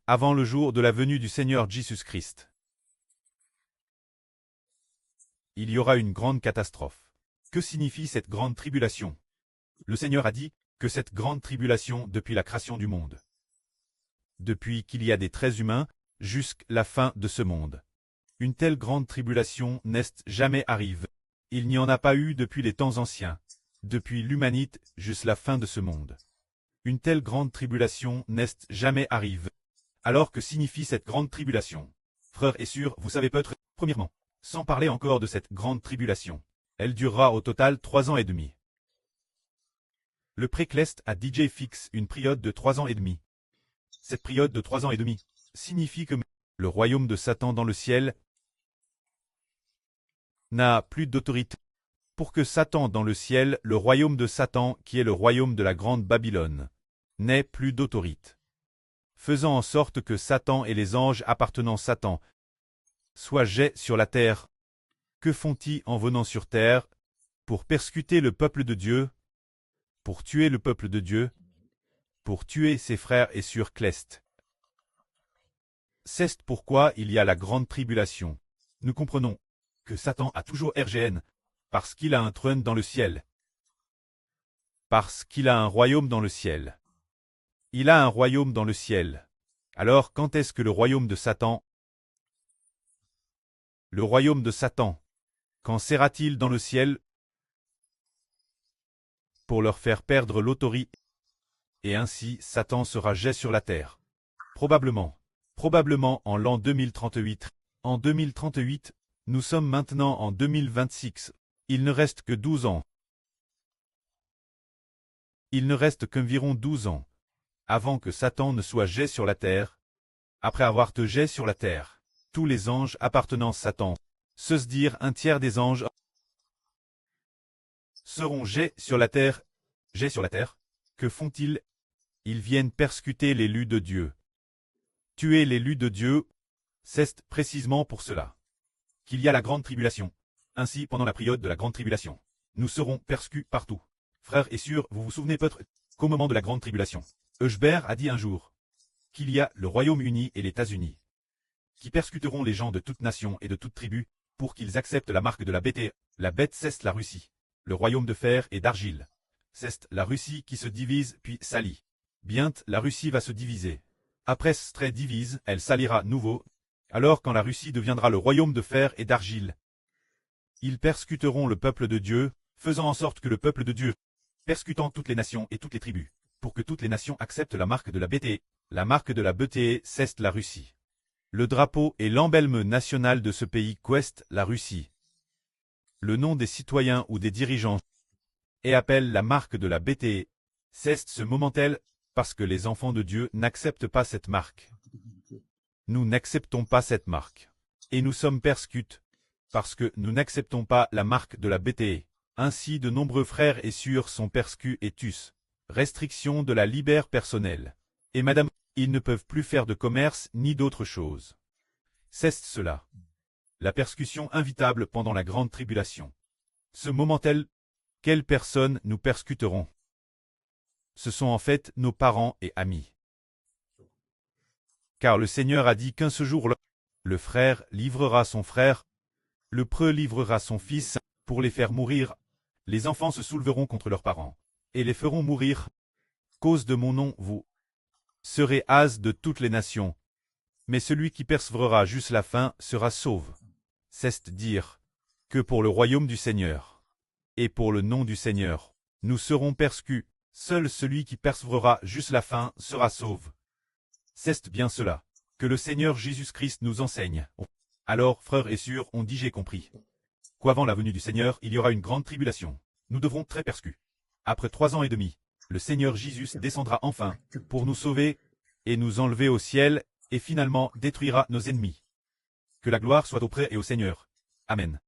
avant le jour de la venue du Seigneur Jésus-Christ. Il y aura une grande catastrophe. Que signifie cette grande tribulation? Le Seigneur a dit que cette grande tribulation depuis la création du monde. Depuis qu'il y a des traits humains, jusqu'à la fin de ce monde. Une telle grande tribulation n'est jamais arrivée. Il n'y en a pas eu depuis les temps anciens, depuis l'humanité jusqu'à la fin de ce monde. Une telle grande tribulation n'est jamais arrivée. Alors que signifie cette grande tribulation? Frères et sœurs, vous savez peut-être, premièrement, sans parler encore de cette grande tribulation. Elle durera au total 3 ans et demi. Le précleste a DJ fixe une période de 3 ans et demi. Cette période de 3 ans et demi signifie que le royaume de Satan dans le ciel n'a plus d'autorité. Pour que Satan dans le ciel, le royaume de Satan, qui est le royaume de la grande Babylone, n'ait plus d'autorité. Faisant en sorte que Satan et les anges appartenant Satan soient jets sur la terre. Que font-ils en venant sur terre? Pour persécuter le peuple de Dieu, pour tuer le peuple de Dieu, pour tuer ses frères et sœurs clestes. C'est pourquoi il y a la grande tribulation. Nous comprenons que Satan a toujours RGN, parce qu'il a un trône dans le ciel. Parce qu'il a un royaume dans le ciel. Il a un royaume dans le ciel. Alors quand est-ce que le royaume de Satan? Le royaume de Satan, quand sera-t-il dans le ciel? Pour leur faire perdre l'autorité. Et ainsi Satan sera jet sur la terre. Probablement en l'an 2038. En 2038, nous sommes maintenant en 2026. Il ne reste que 12 ans. Il ne reste qu'environ 12 ans avant que Satan ne soit jet sur la terre. Après avoir te jet sur la terre, tous les anges appartenant à Satan, c'est-à-dire un tiers des anges, seront jets sur la terre. Jets sur la terre, que font-ils? Ils viennent persécuter l'élu de Dieu. Tuer l'élu de Dieu, c'est précisément pour cela qu'il y a la grande tribulation. Ainsi, pendant la période de la grande tribulation, nous serons persécutés partout. Frères et sœurs, vous vous souvenez peut-être qu'au moment de la grande tribulation, Eusbert a dit un jour qu'il y a le Royaume-Uni et les États-Unis qui persécuteront les gens de toute nation et de toute tribu pour qu'ils acceptent la marque de la bête. La bête, c'est la Russie. Le royaume de fer et d'argile. C'est la Russie qui se divise puis s'allie. Bientôt, la Russie va se diviser. Après ce trait divise, elle s'alliera nouveau. Alors quand la Russie deviendra le royaume de fer et d'argile, ils persécuteront le peuple de Dieu, faisant en sorte que le peuple de Dieu, persécutant toutes les nations et toutes les tribus, pour que toutes les nations acceptent la marque de la bête. La marque de la bête, c'est la Russie. Le drapeau et l'emblème national de ce pays qu'est la Russie. Le nom des citoyens ou des dirigeants et appelle la marque de la bête. C'est ce moment-là, parce que les enfants de Dieu n'acceptent pas cette marque. Nous n'acceptons pas cette marque. Et nous sommes persécutés, parce que nous n'acceptons pas la marque de la bête. Ainsi de nombreux frères et sœurs sont persécutés et tués. Restriction de la liberté personnelle. Et madame, ils ne peuvent plus faire de commerce ni d'autre chose. C'est cela. La persécution invitable pendant la grande tribulation. Ce moment-là, quelles personnes nous persécuteront? Ce sont en fait nos parents et amis. Car le Seigneur a dit qu'un ce jour-là, le frère livrera son frère, le preux livrera son fils, pour les faire mourir. Les enfants se souleveront contre leurs parents, et les feront mourir. Cause de mon nom, vous serez has de toutes les nations. Mais celui qui persévérera jusqu'à la fin sera sauvé. C'est dire que pour le royaume du Seigneur, et pour le nom du Seigneur, nous serons persécutés. Seul celui qui persévérera jusqu'à la fin sera sauvé. C'est bien cela que le Seigneur Jésus-Christ nous enseigne. Alors, frères et sœurs, on dit j'ai compris qu'avant la venue du Seigneur, il y aura une grande tribulation. Nous devrons très persécuter. Après 3 ans et demi, le Seigneur Jésus descendra enfin pour nous sauver et nous enlever au ciel et finalement détruira nos ennemis. Que la gloire soit auprès et au Seigneur. Amen.